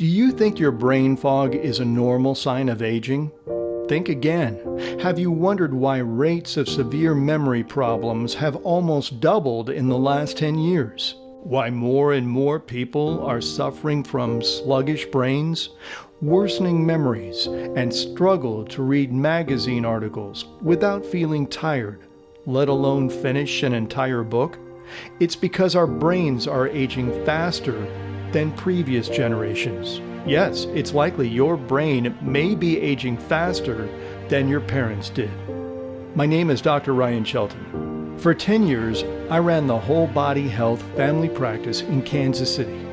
Do you think your brain fog is a normal sign of aging? Think again. Have you wondered why rates of severe memory problems have almost doubled in the last 10 years? Why more and more people are suffering from sluggish brains, worsening memories, and struggle to read magazine articles without feeling tired, let alone finish an entire book? It's because our brains are aging faster than previous generations. Yes, it's likely your brain may be aging faster than your parents did. My name is Dr. Ryan Shelton. For 10 years, I ran the Whole Body Health family practice in Kansas City.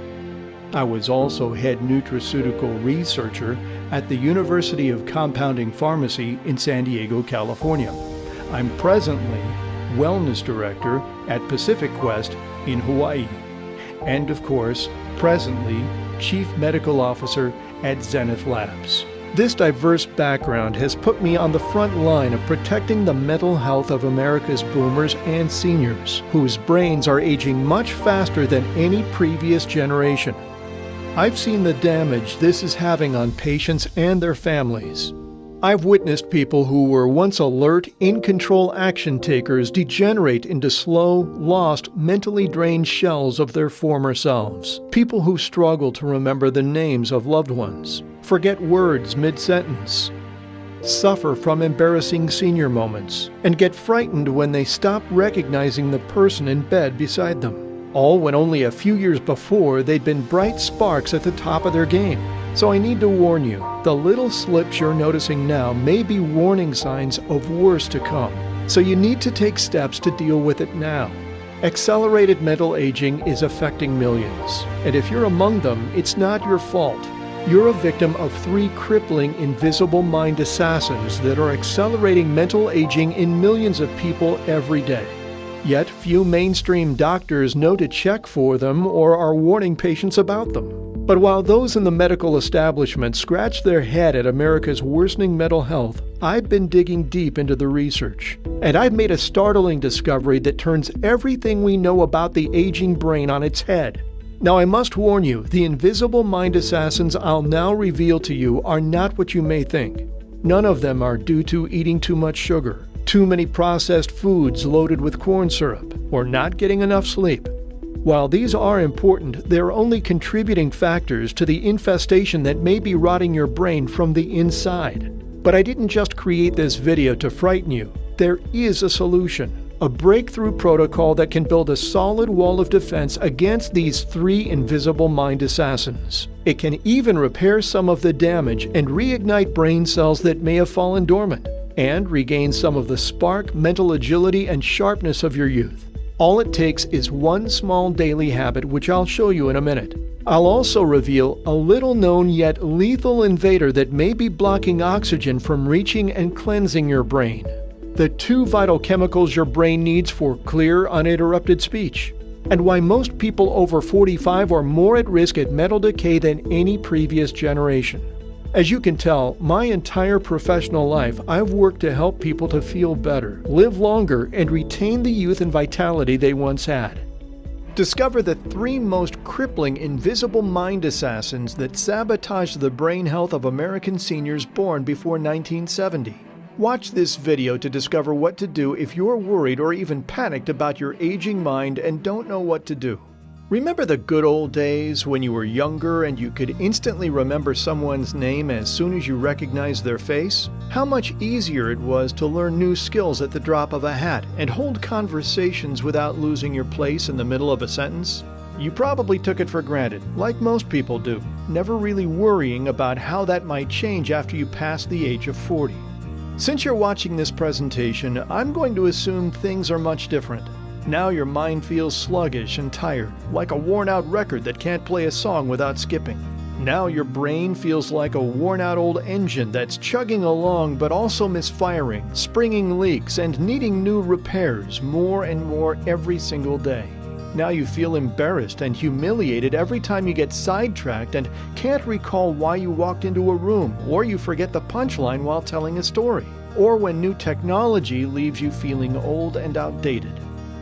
I was also head nutraceutical researcher at the University of Compounding Pharmacy in San Diego, California. I'm presently wellness director at Pacific Quest in Hawaii. And of course, presently Chief Medical Officer at Zenith Labs. This diverse background has put me on the front line of protecting the mental health of America's boomers and seniors, whose brains are aging much faster than any previous generation. I've seen the damage this is having on patients and their families. I've witnessed people who were once alert, in-control action takers degenerate into slow, lost, mentally drained shells of their former selves. People who struggle to remember the names of loved ones, forget words mid-sentence, suffer from embarrassing senior moments, and get frightened when they stop recognizing the person in bed beside them. All when only a few years before they'd been bright sparks at the top of their game. So I need to warn you, the little slips you're noticing now may be warning signs of worse to come. So you need to take steps to deal with it now. Accelerated mental aging is affecting millions. And if you're among them, it's not your fault. You're a victim of 3 crippling invisible mind assassins that are accelerating mental aging in millions of people every day. Yet few mainstream doctors know to check for them or are warning patients about them. But while those in the medical establishment scratch their head at America's worsening mental health, I've been digging deep into the research. And I've made a startling discovery that turns everything we know about the aging brain on its head. Now I must warn you, the invisible mind assassins I'll now reveal to you are not what you may think. None of them are due to eating too much sugar, too many processed foods loaded with corn syrup, or not getting enough sleep. While these are important, they're only contributing factors to the infestation that may be rotting your brain from the inside. But I didn't just create this video to frighten you. There is a solution, a breakthrough protocol that can build a solid wall of defense against these 3 invisible mind assassins. It can even repair some of the damage and reignite brain cells that may have fallen dormant, and regain some of the spark, mental agility, and sharpness of your youth. All it takes is one small daily habit, which I'll show you in a minute. I'll also reveal a little-known yet lethal invader that may be blocking oxygen from reaching and cleansing your brain. The 2 vital chemicals your brain needs for clear, uninterrupted speech. And why most people over 45 are more at risk at mental decay than any previous generation. As you can tell, my entire professional life, I've worked to help people to feel better, live longer, and retain the youth and vitality they once had. Discover the 3 most crippling invisible mind assassins that sabotage the brain health of American seniors born before 1970. Watch this video to discover what to do if you're worried or even panicked about your aging mind and don't know what to do. Remember the good old days when you were younger and you could instantly remember someone's name as soon as you recognized their face? How much easier it was to learn new skills at the drop of a hat and hold conversations without losing your place in the middle of a sentence? You probably took it for granted, like most people do, never really worrying about how that might change after you pass the age of 40. Since you're watching this presentation, I'm going to assume things are much different. Now your mind feels sluggish and tired, like a worn-out record that can't play a song without skipping. Now your brain feels like a worn-out old engine that's chugging along but also misfiring, springing leaks, and needing new repairs more and more every single day. Now you feel embarrassed and humiliated every time you get sidetracked and can't recall why you walked into a room, or you forget the punchline while telling a story, or when new technology leaves you feeling old and outdated.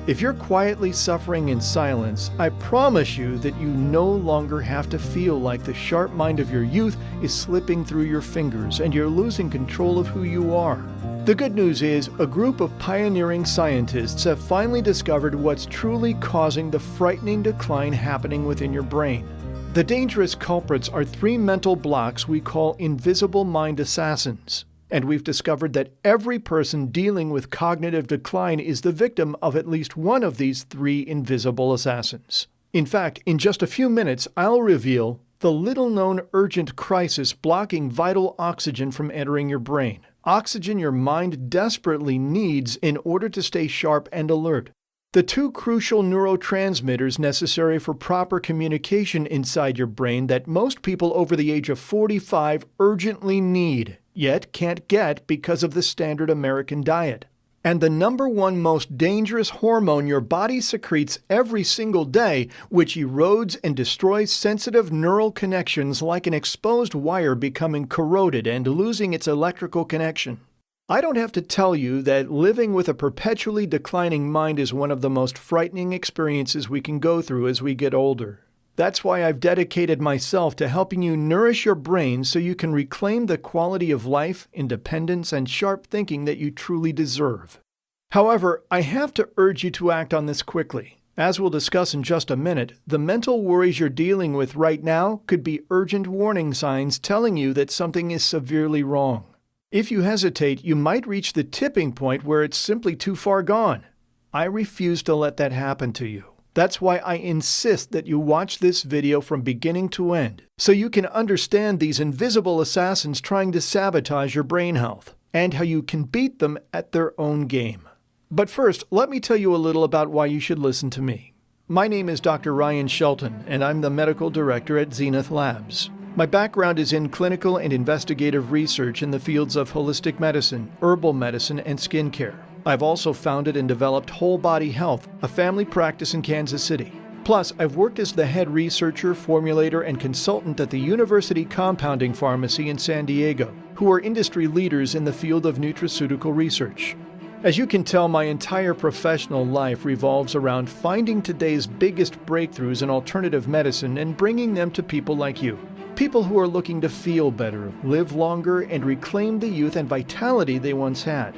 If you're quietly suffering in silence, I promise you that you no longer have to feel like the sharp mind of your youth is slipping through your fingers and you're losing control of who you are. The good news is, a group of pioneering scientists have finally discovered what's truly causing the frightening decline happening within your brain. The dangerous culprits are three mental blocks we call invisible mind assassins. And we've discovered that every person dealing with cognitive decline is the victim of at least one of these three invisible assassins. In fact, in just a few minutes, I'll reveal the little-known urgent crisis blocking vital oxygen from entering your brain. Oxygen your mind desperately needs in order to stay sharp and alert. The two crucial neurotransmitters necessary for proper communication inside your brain that most people over the age of 45 urgently need, yet can't get because of the standard American diet. And the number one most dangerous hormone your body secretes every single day, which erodes and destroys sensitive neural connections like an exposed wire becoming corroded and losing its electrical connection. I don't have to tell you that living with a perpetually declining mind is one of the most frightening experiences we can go through as we get older. That's why I've dedicated myself to helping you nourish your brain so you can reclaim the quality of life, independence, and sharp thinking that you truly deserve. However, I have to urge you to act on this quickly. As we'll discuss in just a minute, the mental worries you're dealing with right now could be urgent warning signs telling you that something is severely wrong. If you hesitate, you might reach the tipping point where it's simply too far gone. I refuse to let that happen to you. That's why I insist that you watch this video from beginning to end, so you can understand these invisible assassins trying to sabotage your brain health, and how you can beat them at their own game. But first, let me tell you a little about why you should listen to me. My name is Dr. Ryan Shelton, and I'm the Medical Director at Zenith Labs. My background is in clinical and investigative research in the fields of holistic medicine, herbal medicine, and skincare. I've also founded and developed Whole Body Health, a family practice in Kansas City. Plus, I've worked as the head researcher, formulator, and consultant at the University Compounding Pharmacy in San Diego, who are industry leaders in the field of nutraceutical research. As you can tell, my entire professional life revolves around finding today's biggest breakthroughs in alternative medicine and bringing them to people like you. People who are looking to feel better, live longer, and reclaim the youth and vitality they once had.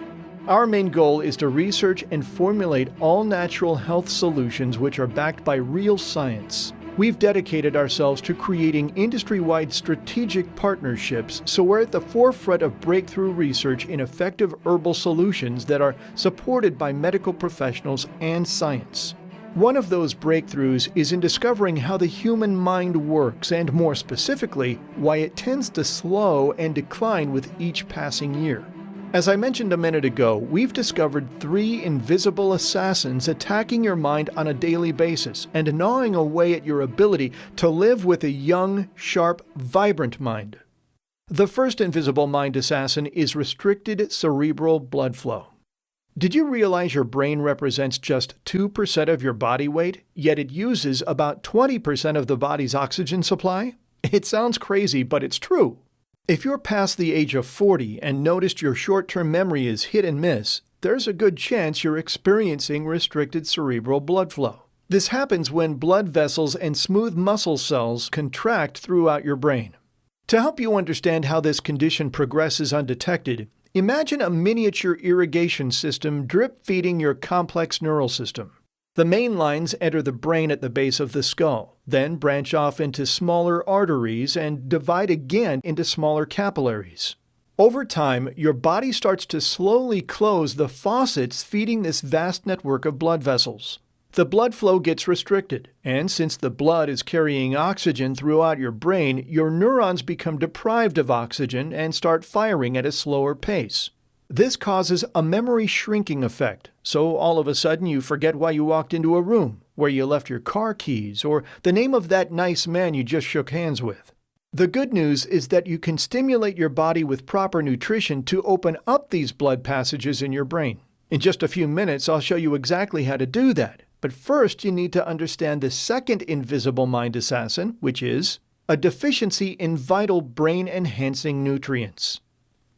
Our main goal is to research and formulate all-natural health solutions which are backed by real science. We've dedicated ourselves to creating industry-wide strategic partnerships, so we're at the forefront of breakthrough research in effective herbal solutions that are supported by medical professionals and science. One of those breakthroughs is in discovering how the human mind works, and more specifically, why it tends to slow and decline with each passing year. As I mentioned a minute ago, we've discovered three invisible assassins attacking your mind on a daily basis and gnawing away at your ability to live with a young, sharp, vibrant mind. The first invisible mind assassin is restricted cerebral blood flow. Did you realize your brain represents just 2% of your body weight, yet it uses about 20% of the body's oxygen supply? It sounds crazy, but it's true. If you're past the age of 40 and noticed your short-term memory is hit and miss, there's a good chance you're experiencing restricted cerebral blood flow. This happens when blood vessels and smooth muscle cells contract throughout your brain. To help you understand how this condition progresses undetected, imagine a miniature irrigation system drip-feeding your complex neural system. The main lines enter the brain at the base of the skull, then branch off into smaller arteries and divide again into smaller capillaries. Over time, your body starts to slowly close the faucets feeding this vast network of blood vessels. The blood flow gets restricted, and since the blood is carrying oxygen throughout your brain, your neurons become deprived of oxygen and start firing at a slower pace. This causes a memory shrinking effect, so all of a sudden you forget why you walked into a room, where you left your car keys, or the name of that nice man you just shook hands with. The good news is that you can stimulate your body with proper nutrition to open up these blood passages in your brain. In just a few minutes, I'll show you exactly how to do that. But first, you need to understand the second invisible mind assassin, which is a deficiency in vital brain-enhancing nutrients.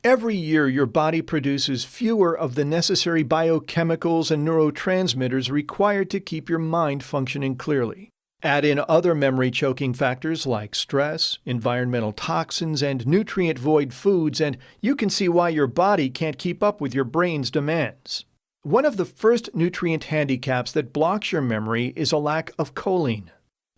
Every year, your body produces fewer of the necessary biochemicals and neurotransmitters required to keep your mind functioning clearly. Add in other memory-choking factors like stress, environmental toxins, and nutrient-void foods, and you can see why your body can't keep up with your brain's demands. One of the first nutrient handicaps that blocks your memory is a lack of choline.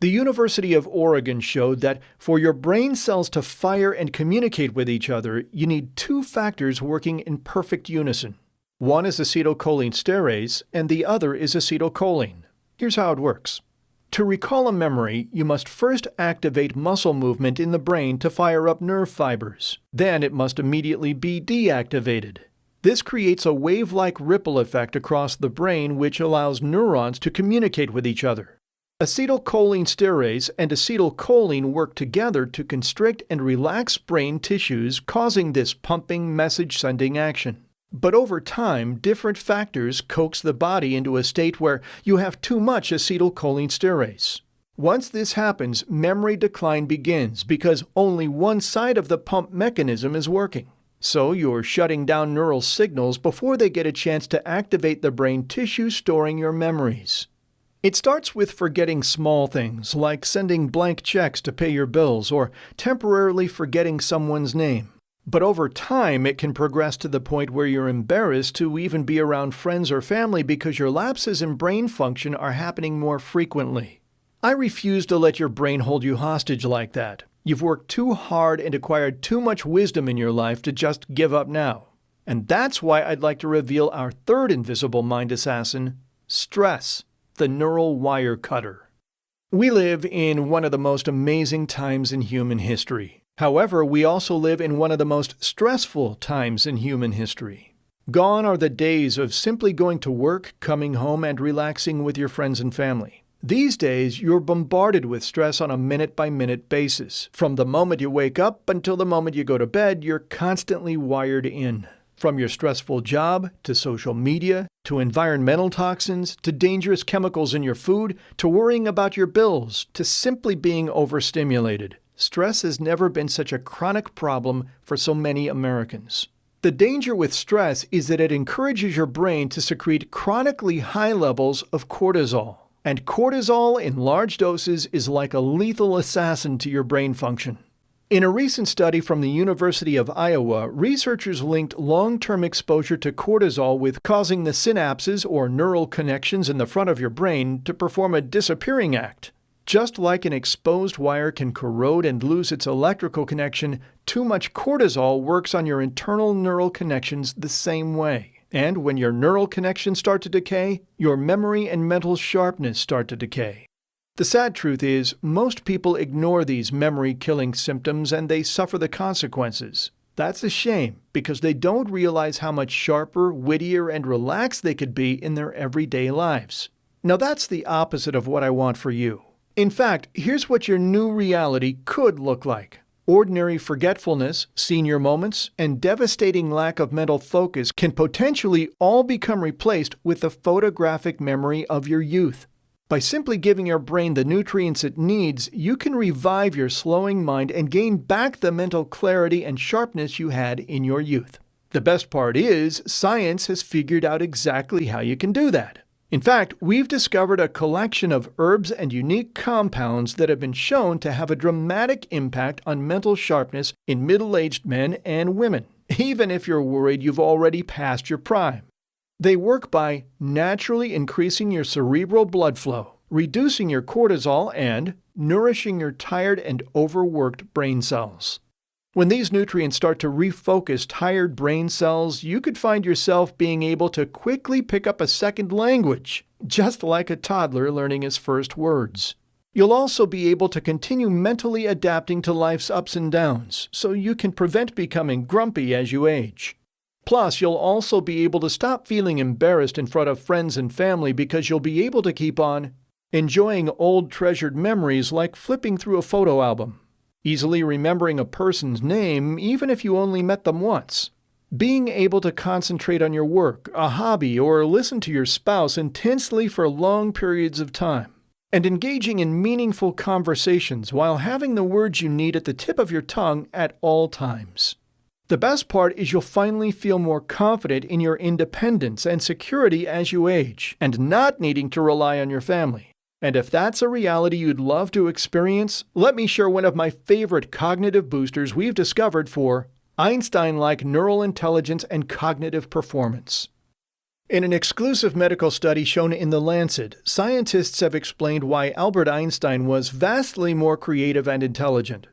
The University of Oregon showed that for your brain cells to fire and communicate with each other, you need two factors working in perfect unison. One is acetylcholinesterase, and the other is acetylcholine. Here's how it works. To recall a memory, you must first activate muscle movement in the brain to fire up nerve fibers. Then it must immediately be deactivated. This creates a wave-like ripple effect across the brain which allows neurons to communicate with each other. Acetylcholinesterase and acetylcholine work together to constrict and relax brain tissues, causing this pumping, message-sending action. But over time, different factors coax the body into a state where you have too much acetylcholinesterase. Once this happens, memory decline begins because only one side of the pump mechanism is working. So you're shutting down neural signals before they get a chance to activate the brain tissue storing your memories. It starts with forgetting small things, like sending blank checks to pay your bills or temporarily forgetting someone's name. But over time, it can progress to the point where you're embarrassed to even be around friends or family because your lapses in brain function are happening more frequently. I refuse to let your brain hold you hostage like that. You've worked too hard and acquired too much wisdom in your life to just give up now. And that's why I'd like to reveal our third invisible mind assassin, stress. The neural wire cutter. We live in one of the most amazing times in human history. However, we also live in one of the most stressful times in human history. Gone are the days of simply going to work, coming home, and relaxing with your friends and family. These days, you're bombarded with stress on a minute-by-minute basis. From the moment you wake up until the moment you go to bed, you're constantly wired in. From your stressful job, to social media, to environmental toxins, to dangerous chemicals in your food, to worrying about your bills, to simply being overstimulated. Stress has never been such a chronic problem for so many Americans. The danger with stress is that it encourages your brain to secrete chronically high levels of cortisol. And cortisol in large doses is like a lethal assassin to your brain function. In a recent study from the University of Iowa, researchers linked long-term exposure to cortisol with causing the synapses or neural connections in the front of your brain to perform a disappearing act. Just like an exposed wire can corrode and lose its electrical connection, too much cortisol works on your internal neural connections the same way. And when your neural connections start to decay, your memory and mental sharpness start to decay. The sad truth is, most people ignore these memory-killing symptoms and they suffer the consequences. That's a shame, because they don't realize how much sharper, wittier, and relaxed they could be in their everyday lives. Now that's the opposite of what I want for you. In fact, here's what your new reality could look like. Ordinary forgetfulness, senior moments, and devastating lack of mental focus can potentially all become replaced with the photographic memory of your youth. By simply giving your brain the nutrients it needs, you can revive your slowing mind and gain back the mental clarity and sharpness you had in your youth. The best part is, science has figured out exactly how you can do that. In fact, we've discovered a collection of herbs and unique compounds that have been shown to have a dramatic impact on mental sharpness in middle-aged men and women, even if you're worried you've already passed your prime. They work by naturally increasing your cerebral blood flow, reducing your cortisol, and nourishing your tired and overworked brain cells. When these nutrients start to refocus tired brain cells, you could find yourself being able to quickly pick up a second language, just like a toddler learning his first words. You'll also be able to continue mentally adapting to life's ups and downs, so you can prevent becoming grumpy as you age. Plus, you'll also be able to stop feeling embarrassed in front of friends and family because you'll be able to keep on enjoying old treasured memories like flipping through a photo album, easily remembering a person's name even if you only met them once, being able to concentrate on your work, a hobby, or listen to your spouse intensely for long periods of time, and engaging in meaningful conversations while having the words you need at the tip of your tongue at all times. The best part is you'll finally feel more confident in your independence and security as you age, and not needing to rely on your family. And if that's a reality you'd love to experience, let me share one of my favorite cognitive boosters we've discovered for Einstein-like neural intelligence and cognitive performance. In an exclusive medical study shown in The Lancet, scientists have explained why Albert Einstein was vastly more creative and intelligent.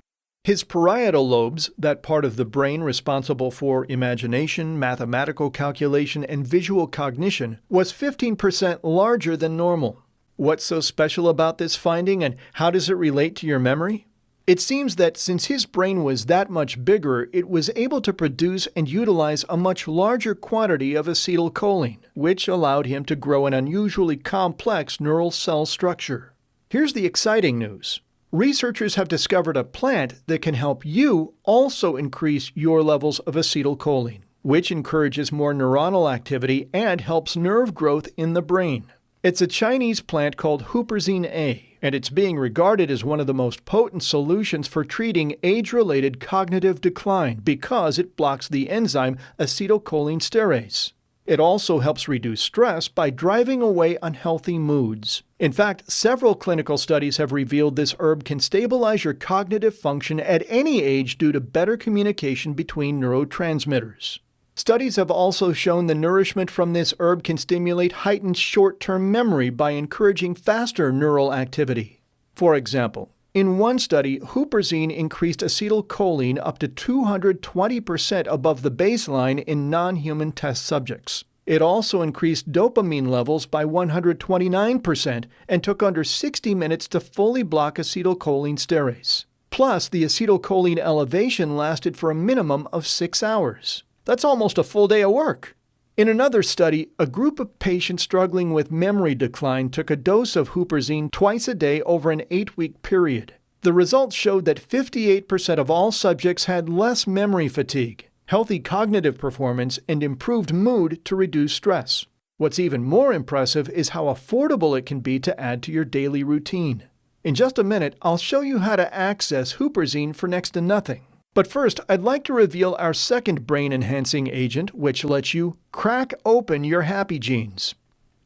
His parietal lobes, that part of the brain responsible for imagination, mathematical calculation, and visual cognition, was 15% larger than normal. What's so special about this finding, and how does it relate to your memory? It seems that since his brain was that much bigger, it was able to produce and utilize a much larger quantity of acetylcholine, which allowed him to grow an unusually complex neural cell structure. Here's the exciting news. Researchers have discovered a plant that can help you also increase your levels of acetylcholine, which encourages more neuronal activity and helps nerve growth in the brain. It's a Chinese plant called Huperzine A, and it's being regarded as one of the most potent solutions for treating age-related cognitive decline because it blocks the enzyme acetylcholinesterase. It also helps reduce stress by driving away unhealthy moods. In fact, several clinical studies have revealed this herb can stabilize your cognitive function at any age due to better communication between neurotransmitters. Studies have also shown the nourishment from this herb can stimulate heightened short-term memory by encouraging faster neural activity. For example, in one study, Huperzine increased acetylcholine up to 220% above the baseline in non-human test subjects. It also increased dopamine levels by 129% and took under 60 minutes to fully block acetylcholinesterase. Plus, the acetylcholine elevation lasted for a minimum of 6 hours. That's almost a full day of work. In another study, a group of patients struggling with memory decline took a dose of Huperzine twice a day over an 8-week period. The results showed that 58% of all subjects had less memory fatigue, healthy cognitive performance, and improved mood to reduce stress. What's even more impressive is how affordable it can be to add to your daily routine. In just a minute, I'll show you how to access Huperzine for next to nothing. But first, I'd like to reveal our second brain-enhancing agent, which lets you crack open your happy genes.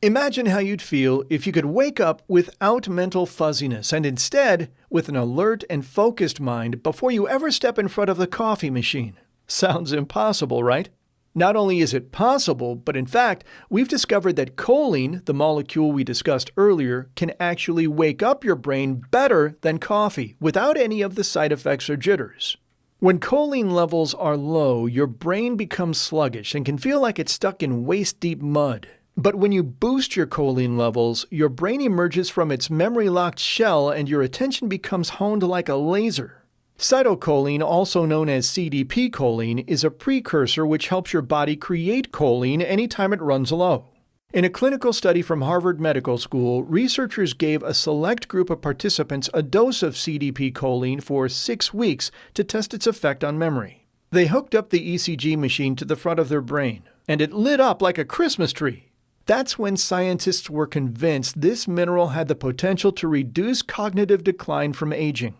Imagine how you'd feel if you could wake up without mental fuzziness and instead with an alert and focused mind before you ever step in front of the coffee machine. Sounds impossible, right? Not only is it possible, but in fact, we've discovered that choline, the molecule we discussed earlier, can actually wake up your brain better than coffee without any of the side effects or jitters. When choline levels are low, your brain becomes sluggish and can feel like it's stuck in waist-deep mud. But when you boost your choline levels, your brain emerges from its memory-locked shell and your attention becomes honed like a laser. Cytocholine, also known as CDP choline, is a precursor which helps your body create choline anytime it runs low. In a clinical study from Harvard Medical School, researchers gave a select group of participants a dose of CDP choline for 6 weeks to test its effect on memory. They hooked up the ECG machine to the front of their brain, and it lit up like a Christmas tree. That's when scientists were convinced this mineral had the potential to reduce cognitive decline from aging.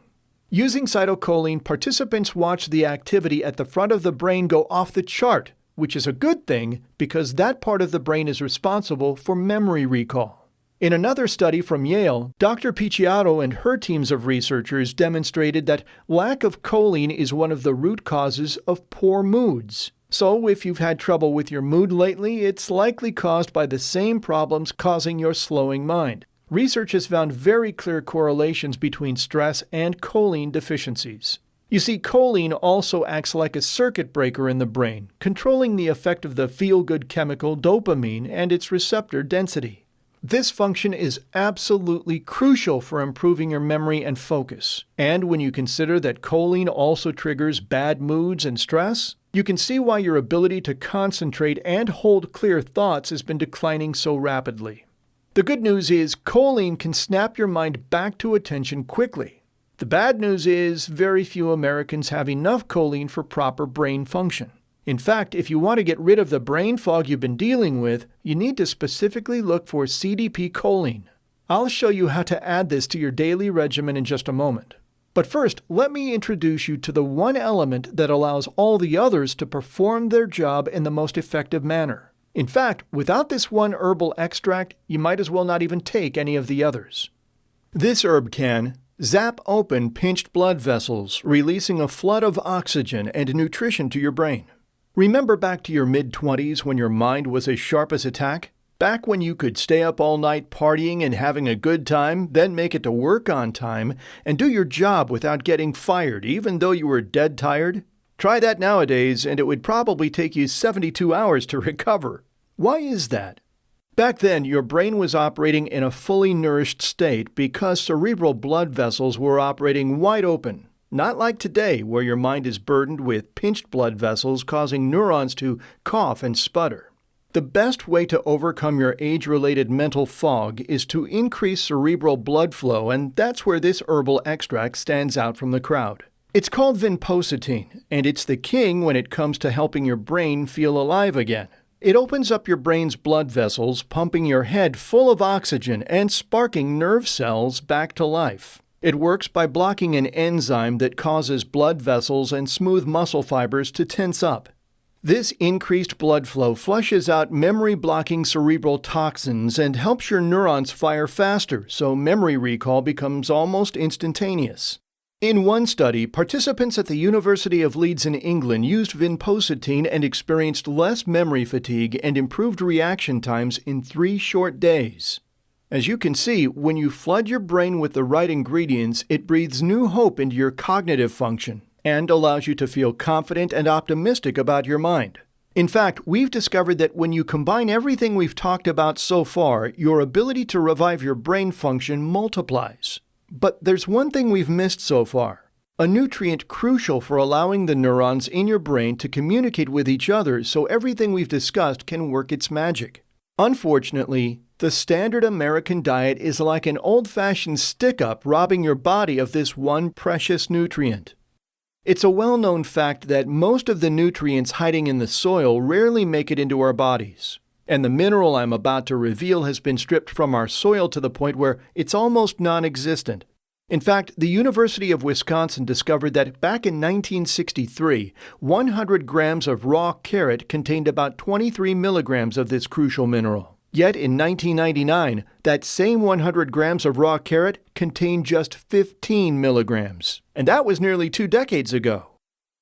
Using cytocholine, participants watched the activity at the front of the brain go off the chart, which is a good thing because that part of the brain is responsible for memory recall. In another study from Yale, Dr. Picciotto and her teams of researchers demonstrated that lack of choline is one of the root causes of poor moods. So if you've had trouble with your mood lately, it's likely caused by the same problems causing your slowing mind. Research has found very clear correlations between stress and choline deficiencies. You see, choline also acts like a circuit breaker in the brain, controlling the effect of the feel-good chemical dopamine and its receptor density. This function is absolutely crucial for improving your memory and focus. And when you consider that choline also triggers bad moods and stress, you can see why your ability to concentrate and hold clear thoughts has been declining so rapidly. The good news is choline can snap your mind back to attention quickly. The bad news is very few Americans have enough choline for proper brain function. In fact, if you want to get rid of the brain fog you've been dealing with, you need to specifically look for CDP choline. I'll show you how to add this to your daily regimen in just a moment. But first, let me introduce you to the one element that allows all the others to perform their job in the most effective manner. In fact, without this one herbal extract, you might as well not even take any of the others. This herb can zap open pinched blood vessels, releasing a flood of oxygen and nutrition to your brain. Remember back to your mid-20s when your mind was as sharp as a tack? Back when you could stay up all night partying and having a good time, then make it to work on time, and do your job without getting fired even though you were dead tired? Try that nowadays and it would probably take you 72 hours to recover. Why is that? Back then, your brain was operating in a fully nourished state because cerebral blood vessels were operating wide open. Not like today, where your mind is burdened with pinched blood vessels causing neurons to cough and sputter. The best way to overcome your age-related mental fog is to increase cerebral blood flow, and that's where this herbal extract stands out from the crowd. It's called vinpocetine, and it's the king when it comes to helping your brain feel alive again. It opens up your brain's blood vessels, pumping your head full of oxygen and sparking nerve cells back to life. It works by blocking an enzyme that causes blood vessels and smooth muscle fibers to tense up. This increased blood flow flushes out memory-blocking cerebral toxins and helps your neurons fire faster, so memory recall becomes almost instantaneous. In one study, participants at the University of Leeds in England used vinpocetine and experienced less memory fatigue and improved reaction times in 3 short days. As you can see, when you flood your brain with the right ingredients, it breathes new hope into your cognitive function and allows you to feel confident and optimistic about your mind. In fact, we've discovered that when you combine everything we've talked about so far, your ability to revive your brain function multiplies. But there's one thing we've missed so far, a nutrient crucial for allowing the neurons in your brain to communicate with each other so everything we've discussed can work its magic. Unfortunately, the standard American diet is like an old-fashioned stick-up robbing your body of this one precious nutrient. It's a well-known fact that most of the nutrients hiding in the soil rarely make it into our bodies. And the mineral I'm about to reveal has been stripped from our soil to the point where it's almost non-existent. In fact, the University of Wisconsin discovered that back in 1963, 100 grams of raw carrot contained about 23 milligrams of this crucial mineral. Yet in 1999, that same 100 grams of raw carrot contained just 15 milligrams. And that was nearly 2 decades ago.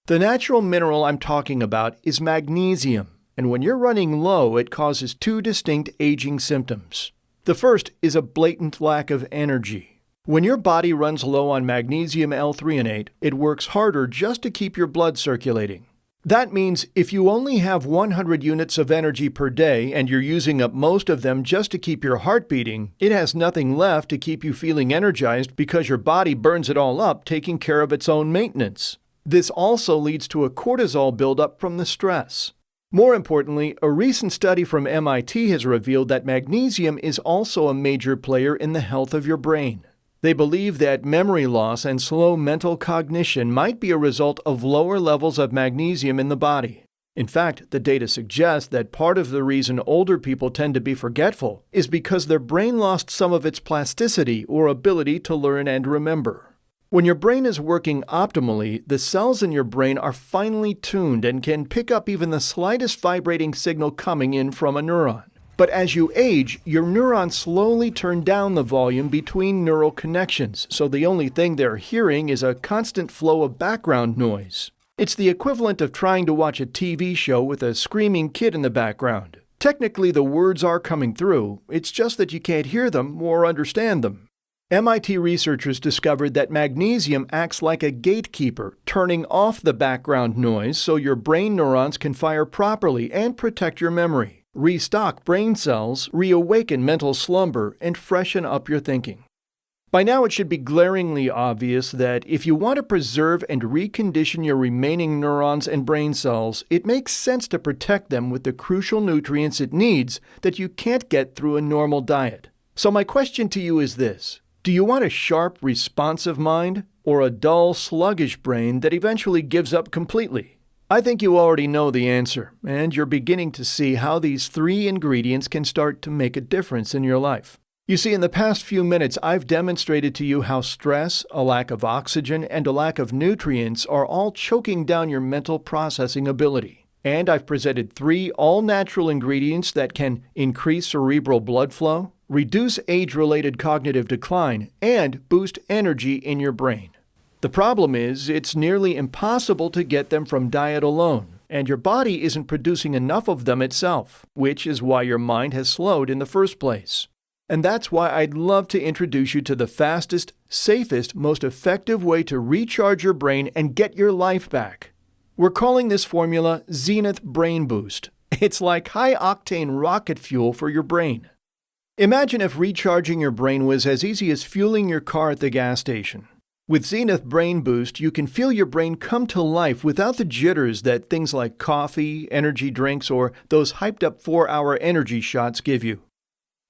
The natural mineral I'm talking about is magnesium. And when you're running low, it causes 2 distinct aging symptoms. The first is a blatant lack of energy. When your body runs low on magnesium L-threonate, it works harder just to keep your blood circulating. That means if you only have 100 units of energy per day and you're using up most of them just to keep your heart beating, it has nothing left to keep you feeling energized because your body burns it all up taking care of its own maintenance. This also leads to a cortisol buildup from the stress. More importantly, a recent study from MIT has revealed that magnesium is also a major player in the health of your brain. They believe that memory loss and slow mental cognition might be a result of lower levels of magnesium in the body. In fact, the data suggests that part of the reason older people tend to be forgetful is because their brain lost some of its plasticity or ability to learn and remember. When your brain is working optimally, the cells in your brain are finely tuned and can pick up even the slightest vibrating signal coming in from a neuron. But as you age, your neurons slowly turn down the volume between neural connections, so the only thing they're hearing is a constant flow of background noise. It's the equivalent of trying to watch a TV show with a screaming kid in the background. Technically, the words are coming through, it's just that you can't hear them or understand them. MIT researchers discovered that magnesium acts like a gatekeeper, turning off the background noise so your brain neurons can fire properly and protect your memory, restock brain cells, reawaken mental slumber, and freshen up your thinking. By now, it should be glaringly obvious that if you want to preserve and recondition your remaining neurons and brain cells, it makes sense to protect them with the crucial nutrients it needs that you can't get through a normal diet. So my question to you is this. Do you want a sharp, responsive mind, or a dull, sluggish brain that eventually gives up completely? I think you already know the answer, and you're beginning to see how these 3 ingredients can start to make a difference in your life. You see, in the past few minutes, I've demonstrated to you how stress, a lack of oxygen, and a lack of nutrients are all choking down your mental processing ability. And I've presented 3 all-natural ingredients that can increase cerebral blood flow, reduce age-related cognitive decline, and boost energy in your brain. The problem is, it's nearly impossible to get them from diet alone, and your body isn't producing enough of them itself, which is why your mind has slowed in the first place. And that's why I'd love to introduce you to the fastest, safest, most effective way to recharge your brain and get your life back. We're calling this formula Zenith Brain Boost. It's like high-octane rocket fuel for your brain. Imagine if recharging your brain was as easy as fueling your car at the gas station. With Zenith Brain Boost, you can feel your brain come to life without the jitters that things like coffee, energy drinks, or those hyped-up 4-hour energy shots give you.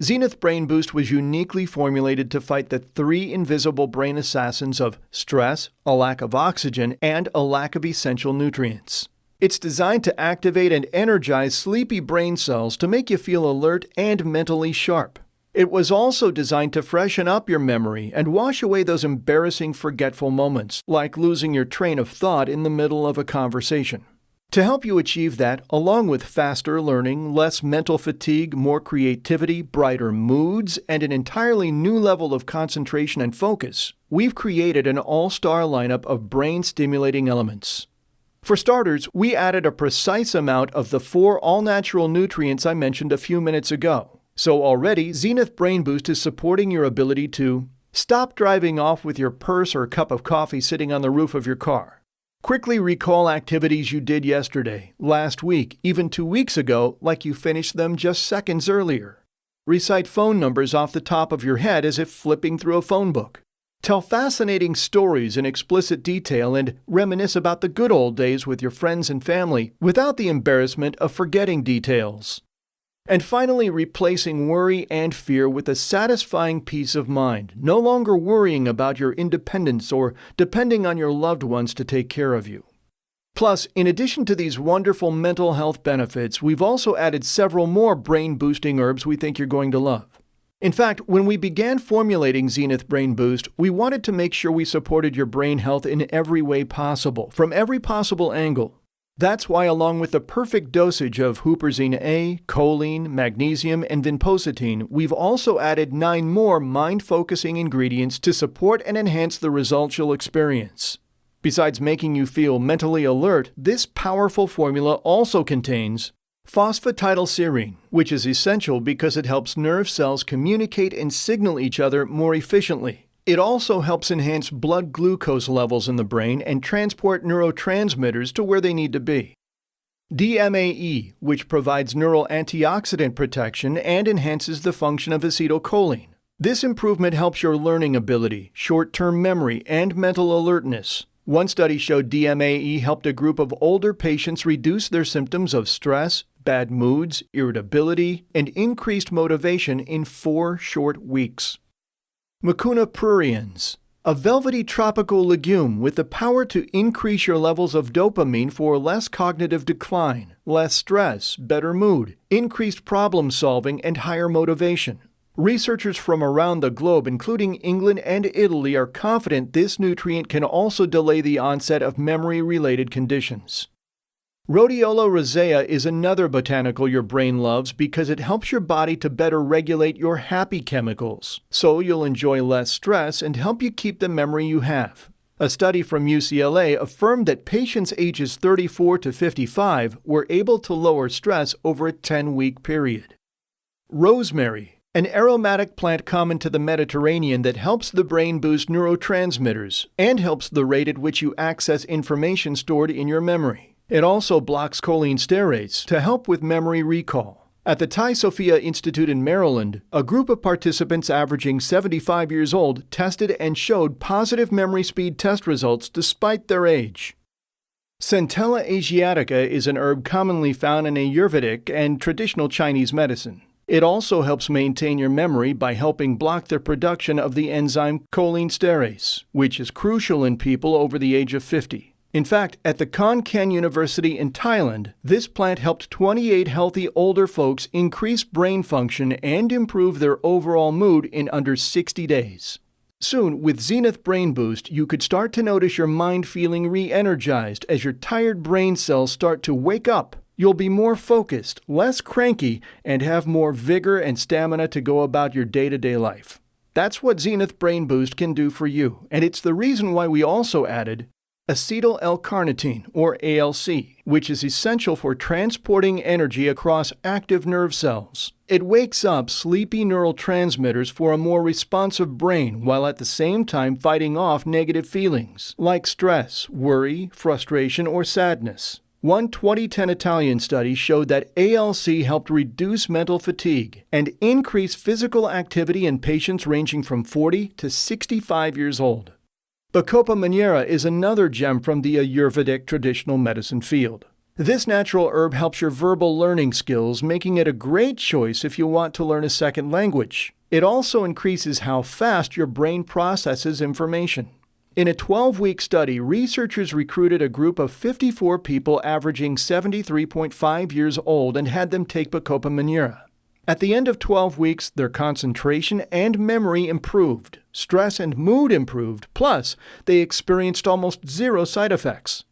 Zenith Brain Boost was uniquely formulated to fight the 3 invisible brain assassins of stress, a lack of oxygen, and a lack of essential nutrients. It's designed to activate and energize sleepy brain cells to make you feel alert and mentally sharp. It was also designed to freshen up your memory and wash away those embarrassing forgetful moments, like losing your train of thought in the middle of a conversation. To help you achieve that, along with faster learning, less mental fatigue, more creativity, brighter moods, and an entirely new level of concentration and focus, we've created an all-star lineup of brain-stimulating elements. For starters, we added a precise amount of the 4 all-natural nutrients I mentioned a few minutes ago. So already, Zenith Brain Boost is supporting your ability to stop driving off with your purse or cup of coffee sitting on the roof of your car. Quickly recall activities you did yesterday, last week, even 2 weeks ago, like you finished them just seconds earlier. Recite phone numbers off the top of your head as if flipping through a phone book. Tell fascinating stories in explicit detail and reminisce about the good old days with your friends and family without the embarrassment of forgetting details. And finally, replacing worry and fear with a satisfying peace of mind, no longer worrying about your independence or depending on your loved ones to take care of you. Plus, in addition to these wonderful mental health benefits, we've also added several more brain-boosting herbs we think you're going to love. In fact, when we began formulating Zenith Brain Boost, we wanted to make sure we supported your brain health in every way possible, from every possible angle. That's why, along with the perfect dosage of Huperzine A, choline, magnesium, and vinpocetine, we've also added 9 more mind-focusing ingredients to support and enhance the results you'll experience. Besides making you feel mentally alert, this powerful formula also contains phosphatidylserine, which is essential because it helps nerve cells communicate and signal each other more efficiently. It also helps enhance blood glucose levels in the brain and transport neurotransmitters to where they need to be. DMAE, which provides neural antioxidant protection and enhances the function of acetylcholine. This improvement helps your learning ability, short-term memory, and mental alertness. One study showed DMAE helped a group of older patients reduce their symptoms of stress, bad moods, irritability, and increased motivation in 4 short weeks. Mucuna pruriens, a velvety tropical legume with the power to increase your levels of dopamine for less cognitive decline, less stress, better mood, increased problem solving, and higher motivation. Researchers from around the globe, including England and Italy, are confident this nutrient can also delay the onset of memory-related conditions. Rhodiola rosea is another botanical your brain loves because it helps your body to better regulate your happy chemicals, so you'll enjoy less stress and help you keep the memory you have. A study from UCLA affirmed that patients ages 34 to 55 were able to lower stress over a 10-week period. Rosemary, an aromatic plant common to the Mediterranean that helps the brain boost neurotransmitters and helps the rate at which you access information stored in your memory. It also blocks cholinesterase to help with memory recall. At the Thai Sophia Institute in Maryland, a group of participants averaging 75 years old tested and showed positive memory speed test results despite their age. Centella asiatica is an herb commonly found in Ayurvedic and traditional Chinese medicine. It also helps maintain your memory by helping block the production of the enzyme cholinesterase, which is crucial in people over the age of 50. In fact, at the Khon Kaen University in Thailand, this plant helped 28 healthy older folks increase brain function and improve their overall mood in under 60 days. Soon, with Zenith Brain Boost, you could start to notice your mind feeling re-energized as your tired brain cells start to wake up. You'll be more focused, less cranky, and have more vigor and stamina to go about your day-to-day life. That's what Zenith Brain Boost can do for you, and it's the reason why we also added acetyl L-carnitine, or ALC, which is essential for transporting energy across active nerve cells. It wakes up sleepy neural transmitters for a more responsive brain while at the same time fighting off negative feelings, like stress, worry, frustration, or sadness. One 2010 Italian study showed that ALC helped reduce mental fatigue and increase physical activity in patients ranging from 40 to 65 years old. Bacopa monnieri is another gem from the Ayurvedic traditional medicine field. This natural herb helps your verbal learning skills, making it a great choice if you want to learn a second language. It also increases how fast your brain processes information. In a 12-week study, researchers recruited a group of 54 people averaging 73.5 years old and had them take Bacopa monnieri. At the end of 12 weeks, their concentration and memory improved, stress and mood improved, plus they experienced almost zero side effects.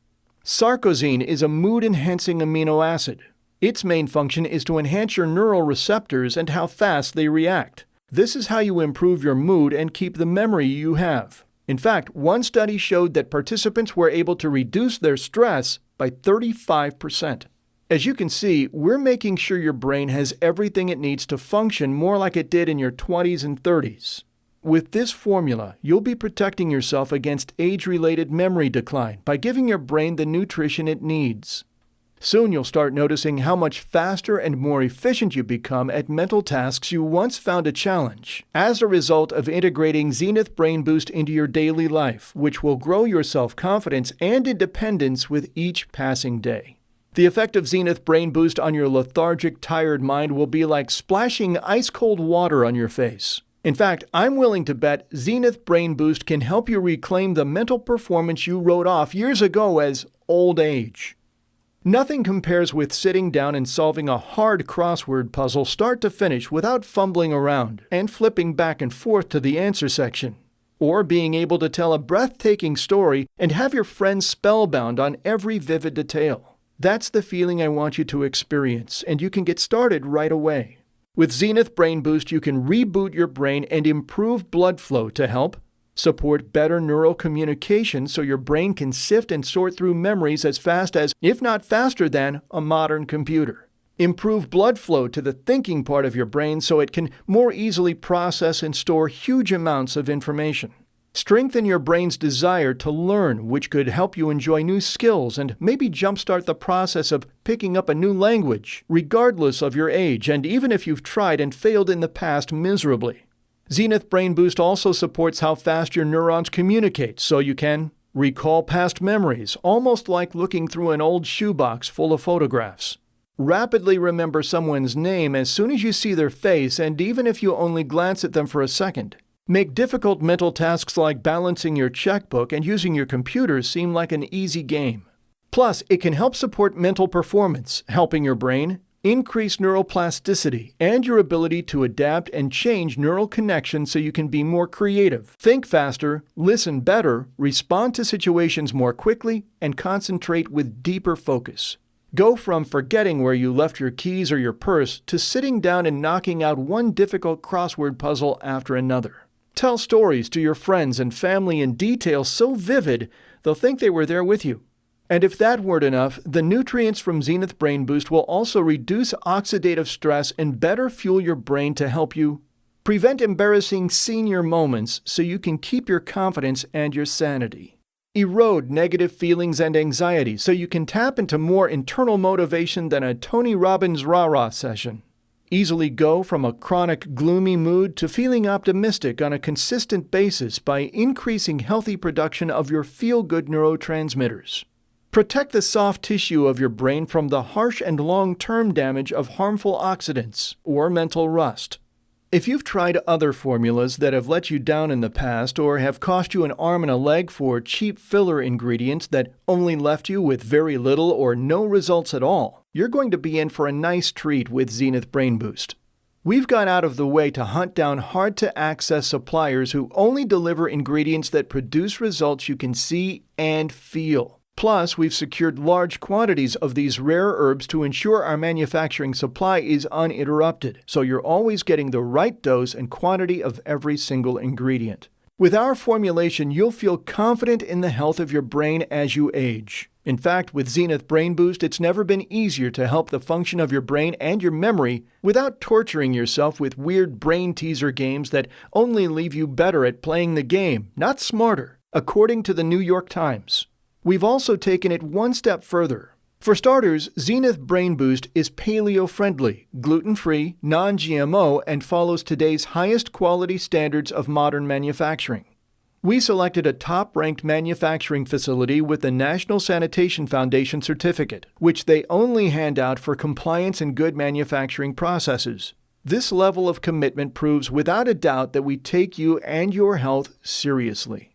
Sarcosine is a mood-enhancing amino acid. Its main function is to enhance your neural receptors and how fast they react. This is how you improve your mood and keep the memory you have. In fact, one study showed that participants were able to reduce their stress by 35%. As you can see, we're making sure your brain has everything it needs to function more like it did in your 20s and 30s. With this formula, you'll be protecting yourself against age-related memory decline by giving your brain the nutrition it needs. Soon you'll start noticing how much faster and more efficient you become at mental tasks you once found a challenge, as a result of integrating Zenith Brain Boost into your daily life, which will grow your self-confidence and independence with each passing day. The effect of Zenith Brain Boost on your lethargic, tired mind will be like splashing ice-cold water on your face. In fact, I'm willing to bet Zenith Brain Boost can help you reclaim the mental performance you wrote off years ago as old age. Nothing compares with sitting down and solving a hard crossword puzzle start to finish without fumbling around and flipping back and forth to the answer section. Or being able to tell a breathtaking story and have your friends spellbound on every vivid detail. That's the feeling I want you to experience, and you can get started right away. With Zenith Brain Boost, you can reboot your brain and improve blood flow to help support better neural communication so your brain can sift and sort through memories as fast as, if not faster than, a modern computer. Improve blood flow to the thinking part of your brain so it can more easily process and store huge amounts of information. Strengthen your brain's desire to learn, which could help you enjoy new skills and maybe jumpstart the process of picking up a new language, regardless of your age and even if you've tried and failed in the past miserably. Zenith Brain Boost also supports how fast your neurons communicate, so you can recall past memories, almost like looking through an old shoebox full of photographs. Rapidly remember someone's name as soon as you see their face and even if you only glance at them for a second. Make difficult mental tasks like balancing your checkbook and using your computer seem like an easy game. Plus, it can help support mental performance, helping your brain increase neuroplasticity and your ability to adapt and change neural connections so you can be more creative, think faster, listen better, respond to situations more quickly, and concentrate with deeper focus. Go from forgetting where you left your keys or your purse to sitting down and knocking out one difficult crossword puzzle after another. Tell stories to your friends and family in detail so vivid, they'll think they were there with you. And if that weren't enough, the nutrients from Zenith Brain Boost will also reduce oxidative stress and better fuel your brain to help you prevent embarrassing senior moments so you can keep your confidence and your sanity. Erode negative feelings and anxiety so you can tap into more internal motivation than a Tony Robbins rah-rah session. Easily go from a chronic gloomy mood to feeling optimistic on a consistent basis by increasing healthy production of your feel-good neurotransmitters. Protect the soft tissue of your brain from the harsh and long-term damage of harmful oxidants or mental rust. If you've tried other formulas that have let you down in the past or have cost you an arm and a leg for cheap filler ingredients that only left you with very little or no results at all, you're going to be in for a nice treat with Zenith Brain Boost. We've gone out of the way to hunt down hard-to-access suppliers who only deliver ingredients that produce results you can see and feel. Plus, we've secured large quantities of these rare herbs to ensure our manufacturing supply is uninterrupted, so you're always getting the right dose and quantity of every single ingredient. With our formulation, you'll feel confident in the health of your brain as you age. In fact, with Zenith Brain Boost, it's never been easier to help the function of your brain and your memory without torturing yourself with weird brain teaser games that only leave you better at playing the game, not smarter, according to the New York Times. We've also taken it one step further. For starters, Zenith Brain Boost is paleo-friendly, gluten-free, non-GMO, and follows today's highest quality standards of modern manufacturing. We selected a top-ranked manufacturing facility with the National Sanitation Foundation certificate, which they only hand out for compliance and good manufacturing processes. This level of commitment proves without a doubt that we take you and your health seriously.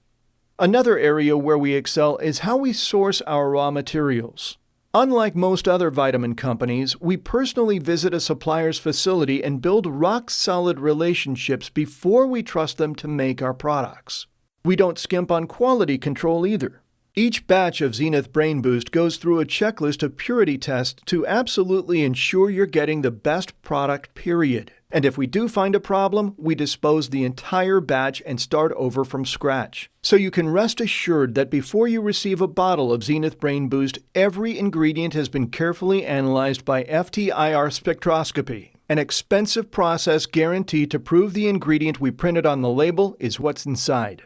Another area where we excel is how we source our raw materials. Unlike most other vitamin companies, we personally visit a supplier's facility and build rock-solid relationships before we trust them to make our products. We don't skimp on quality control either. Each batch of Zenith Brain Boost goes through a checklist of purity tests to absolutely ensure you're getting the best product, period. And if we do find a problem, we dispose the entire batch and start over from scratch. So you can rest assured that before you receive a bottle of Zenith Brain Boost, every ingredient has been carefully analyzed by FTIR spectroscopy, an expensive process guaranteed to prove the ingredient we printed on the label is what's inside.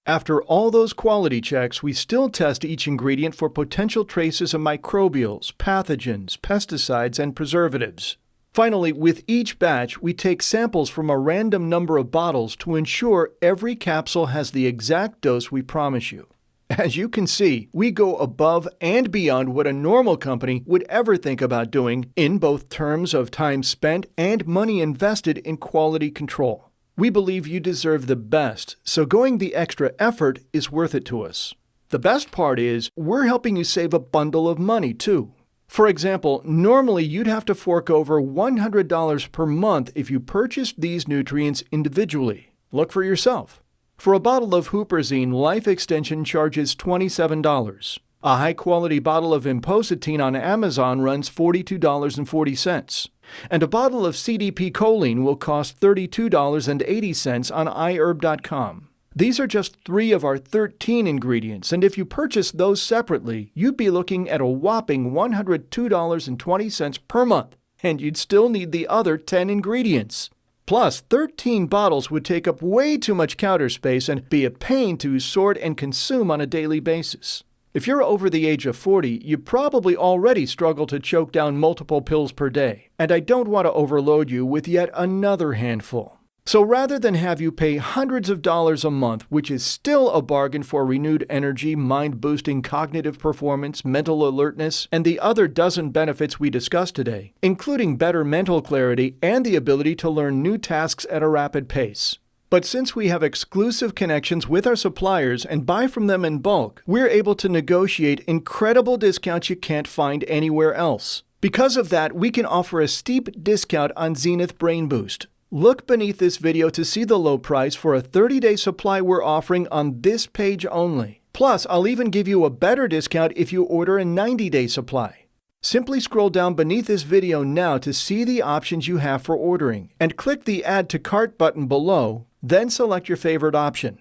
After all those quality checks, we still test each ingredient for potential traces of microbials, pathogens, pesticides, and preservatives. Finally, with each batch, we take samples from a random number of bottles to ensure every capsule has the exact dose we promise you. As you can see, we go above and beyond what a normal company would ever think about doing in both terms of time spent and money invested in quality control. We believe you deserve the best, so going the extra effort is worth it to us. The best part is, we're helping you save a bundle of money, too. For example, normally you'd have to fork over $100 per month if you purchased these nutrients individually. Look for yourself. For a bottle of Huperzine, Life Extension charges $27. A high-quality bottle of Impositine on Amazon runs $42.40. And a bottle of CDP choline will cost $32.80 on iHerb.com. These are just 3 of our 13 ingredients, and if you purchase those separately, you'd be looking at a whopping $102.20 per month, and you'd still need the other 10 ingredients. Plus, 13 bottles would take up way too much counter space and be a pain to sort and consume on a daily basis. If you're over the age of 40, you probably already struggle to choke down multiple pills per day, and I don't want to overload you with yet another handful. So rather than have you pay hundreds of dollars a month, which is still a bargain for renewed energy, mind-boosting cognitive performance, mental alertness, and the other dozen benefits we discussed today, including better mental clarity and the ability to learn new tasks at a rapid pace. But since we have exclusive connections with our suppliers and buy from them in bulk, we're able to negotiate incredible discounts you can't find anywhere else. Because of that, we can offer a steep discount on Zenith Brain Boost. Look beneath this video to see the low price for a 30-day supply we're offering on this page only. Plus, I'll even give you a better discount if you order a 90-day supply. Simply scroll down beneath this video now to see the options you have for ordering, and click the Add to Cart button below, then select your favorite option.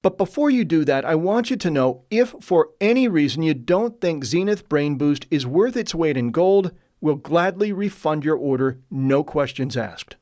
But before you do that, I want you to know if for any reason you don't think Zenith Brain Boost is worth its weight in gold, we'll gladly refund your order, no questions asked.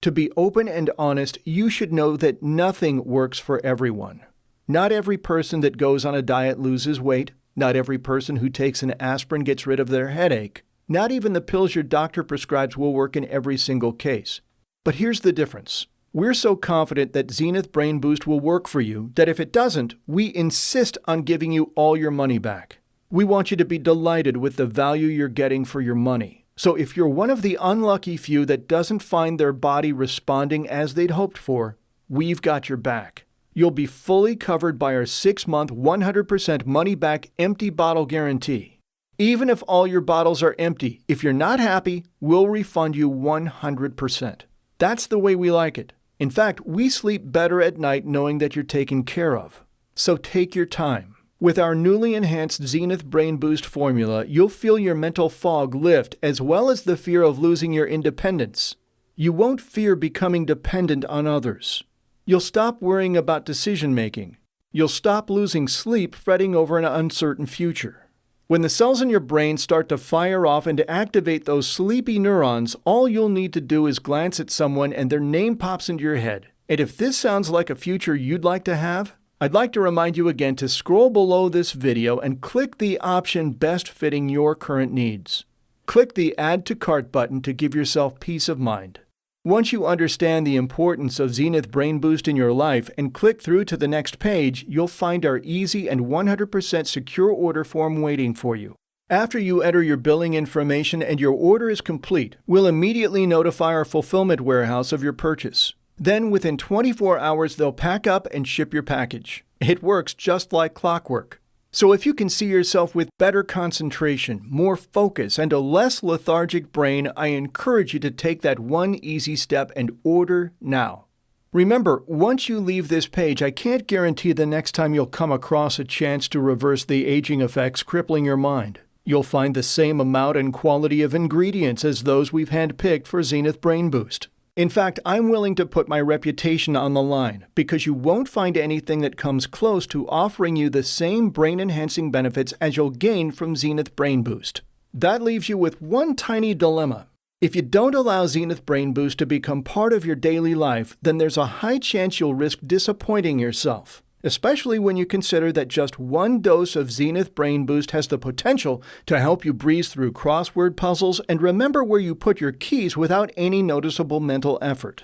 To be open and honest, you should know that nothing works for everyone. Not every person that goes on a diet loses weight. Not every person who takes an aspirin gets rid of their headache. Not even the pills your doctor prescribes will work in every single case. But here's the difference. We're so confident that Zenith Brain Boost will work for you that if it doesn't, we insist on giving you all your money back. We want you to be delighted with the value you're getting for your money. So if you're one of the unlucky few that doesn't find their body responding as they'd hoped for, we've got your back. You'll be fully covered by our 6-month, 100% money-back empty bottle guarantee. Even if all your bottles are empty, if you're not happy, we'll refund you 100%. That's the way we like it. In fact, we sleep better at night knowing that you're taken care of. So take your time. With our newly enhanced Zenith Brain Boost formula, you'll feel your mental fog lift as well as the fear of losing your independence. You won't fear becoming dependent on others. You'll stop worrying about decision-making. You'll stop losing sleep fretting over an uncertain future. When the cells in your brain start to fire off and to activate those sleepy neurons, all you'll need to do is glance at someone and their name pops into your head. And if this sounds like a future you'd like to have, I'd like to remind you again to scroll below this video and click the option best fitting your current needs. Click the Add to Cart button to give yourself peace of mind. Once you understand the importance of Zenith Brain Boost in your life and click through to the next page, you'll find our easy and 100% secure order form waiting for you. After you enter your billing information and your order is complete, we'll immediately notify our fulfillment warehouse of your purchase. Then within 24 hours, they'll pack up and ship your package. It works just like clockwork. So if you can see yourself with better concentration, more focus, and a less lethargic brain, I encourage you to take that one easy step and order now. Remember, once you leave this page, I can't guarantee the next time you'll come across a chance to reverse the aging effects crippling your mind. You'll find the same amount and quality of ingredients as those we've handpicked for Zenith Brain Boost. In fact, I'm willing to put my reputation on the line because you won't find anything that comes close to offering you the same brain-enhancing benefits as you'll gain from Zenith Brain Boost. That leaves you with one tiny dilemma. If you don't allow Zenith Brain Boost to become part of your daily life, then there's a high chance you'll risk disappointing yourself, especially when you consider that just one dose of Zenith Brain Boost has the potential to help you breeze through crossword puzzles and remember where you put your keys without any noticeable mental effort.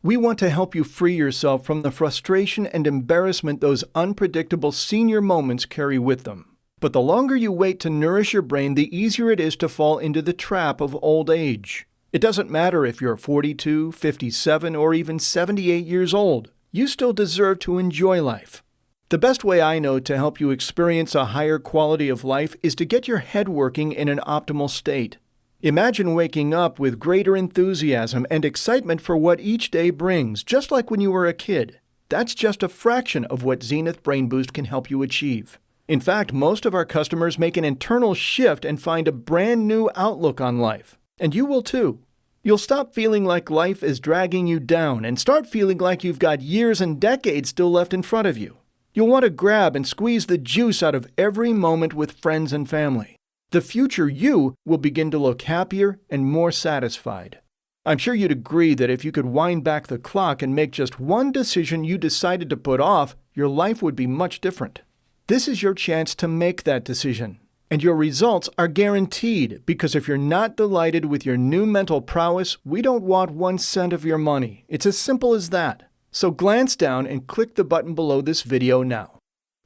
We want to help you free yourself from the frustration and embarrassment those unpredictable senior moments carry with them. But the longer you wait to nourish your brain, the easier it is to fall into the trap of old age. It doesn't matter if you're 42, 57, or even 78 years old. You still deserve to enjoy life. The best way I know to help you experience a higher quality of life is to get your head working in an optimal state. Imagine waking up with greater enthusiasm and excitement for what each day brings, just like when you were a kid. That's just a fraction of what Zenith Brain Boost can help you achieve. In fact, most of our customers make an internal shift and find a brand new outlook on life. And you will too. You'll stop feeling like life is dragging you down and start feeling like you've got years and decades still left in front of you. You'll want to grab and squeeze the juice out of every moment with friends and family. The future you will begin to look happier and more satisfied. I'm sure you'd agree that if you could wind back the clock and make just one decision you decided to put off, your life would be much different. This is your chance to make that decision. And your results are guaranteed because if you're not delighted with your new mental prowess, we don't want 1 cent of your money. It's as simple as that. So glance down and click the button below this video now.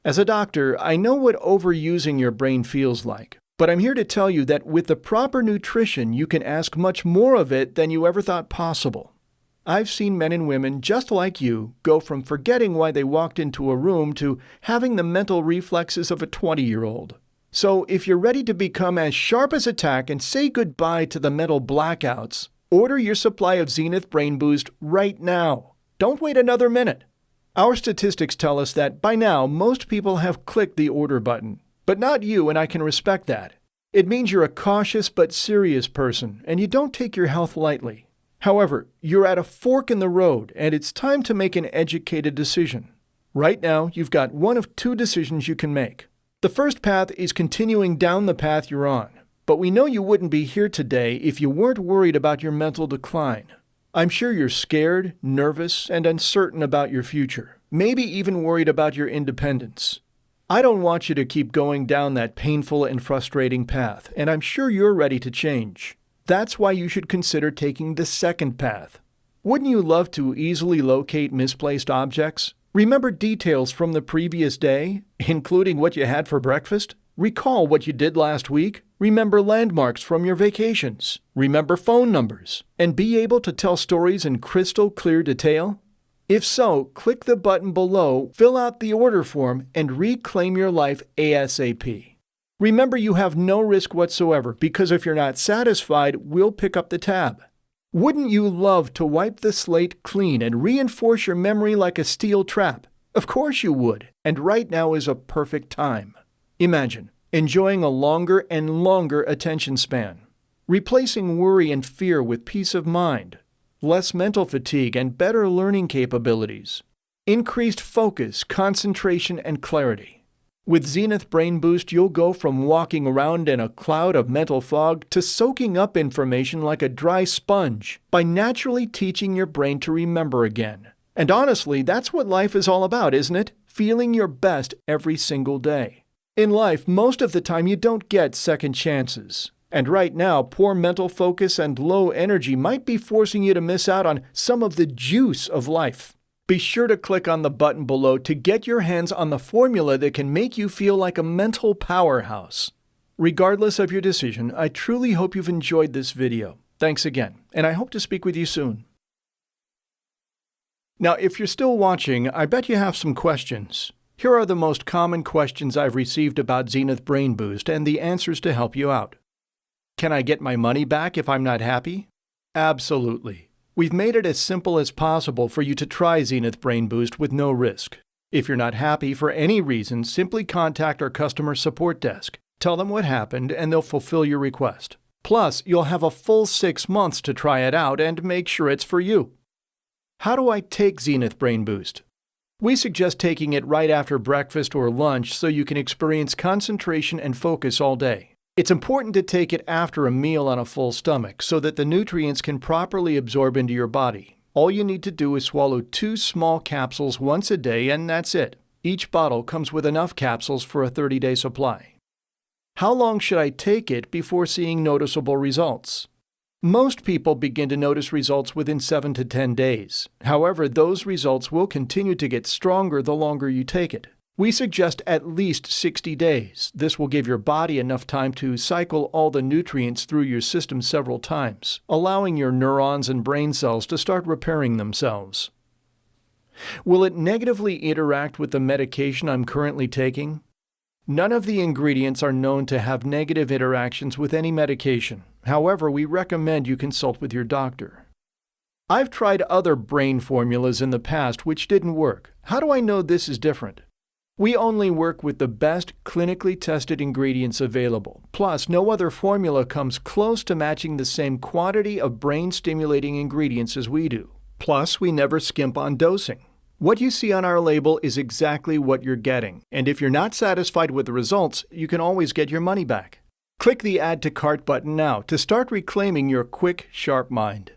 As a doctor, I know what overusing your brain feels like, but I'm here to tell you that with the proper nutrition, you can ask much more of it than you ever thought possible. I've seen men and women just like you go from forgetting why they walked into a room to having the mental reflexes of a 20-year-old. So if you're ready to become as sharp as a tack and say goodbye to the mental blackouts, order your supply of Zenith Brain Boost right now. Don't wait another minute. Our statistics tell us that by now most people have clicked the order button, but not you, and I can respect that. It means you're a cautious but serious person and you don't take your health lightly. However, you're at a fork in the road and it's time to make an educated decision. Right now, you've got one of 2 decisions you can make. The first path is continuing down the path you're on, but we know you wouldn't be here today if you weren't worried about your mental decline. I'm sure you're scared, nervous, and uncertain about your future, maybe even worried about your independence. I don't want you to keep going down that painful and frustrating path, and I'm sure you're ready to change. That's why you should consider taking the second path. Wouldn't you love to easily locate misplaced objects? Remember details from the previous day, including what you had for breakfast? Recall what you did last week? remember landmarks from your vacations, remember phone numbers, and be able to tell stories in crystal clear detail? If so, click the button below, fill out the order form, and reclaim your life ASAP. Remember, you have no risk whatsoever because if you're not satisfied, we'll pick up the tab. Wouldn't you love to wipe the slate clean and reinforce your memory like a steel trap? Of course you would, and right now is a perfect time. Imagine enjoying a longer and longer attention span, replacing worry and fear with peace of mind, less mental fatigue and better learning capabilities, increased focus, concentration, and clarity. With Zenith Brain Boost, you'll go from walking around in a cloud of mental fog to soaking up information like a dry sponge by naturally teaching your brain to remember again. And honestly, that's what life is all about, isn't it? Feeling your best every single day. In life, most of the time you don't get second chances. And right now, poor mental focus and low energy might be forcing you to miss out on some of the juice of life. Be sure to click on the button below to get your hands on the formula that can make you feel like a mental powerhouse. Regardless of your decision, I truly hope you've enjoyed this video. Thanks again, and I hope to speak with you soon. Now, if you're still watching, I bet you have some questions. Here are the most common questions I've received about Zenith Brain Boost and the answers to help you out. Can I get my money back if I'm not happy? Absolutely. We've made it as simple as possible for you to try Zenith Brain Boost with no risk. If you're not happy for any reason, simply contact our customer support desk. Tell them what happened and they'll fulfill your request. Plus, you'll have a full 6 months to try it out and make sure it's for you. How do I take Zenith Brain Boost? We suggest taking it right after breakfast or lunch so you can experience concentration and focus all day. It's important to take it after a meal on a full stomach so that the nutrients can properly absorb into your body. All you need to do is swallow 2 small capsules once a day and that's it. Each bottle comes with enough capsules for a 30-day supply. How long should I take it before seeing noticeable results? Most people begin to notice results within 7 to 10 days. However, those results will continue to get stronger the longer you take it. We suggest at least 60 days. This will give your body enough time to cycle all the nutrients through your system several times, allowing your neurons and brain cells to start repairing themselves. Will it negatively interact with the medication I'm currently taking? None of the ingredients are known to have negative interactions with any medication. However, we recommend you consult with your doctor. I've tried other brain formulas in the past which didn't work. How do I know this is different? We only work with the best clinically tested ingredients available. Plus, no other formula comes close to matching the same quantity of brain-stimulating ingredients as we do. Plus, we never skimp on dosing. What you see on our label is exactly what you're getting, and if you're not satisfied with the results, you can always get your money back. Click the Add to Cart button now to start reclaiming your quick, sharp mind.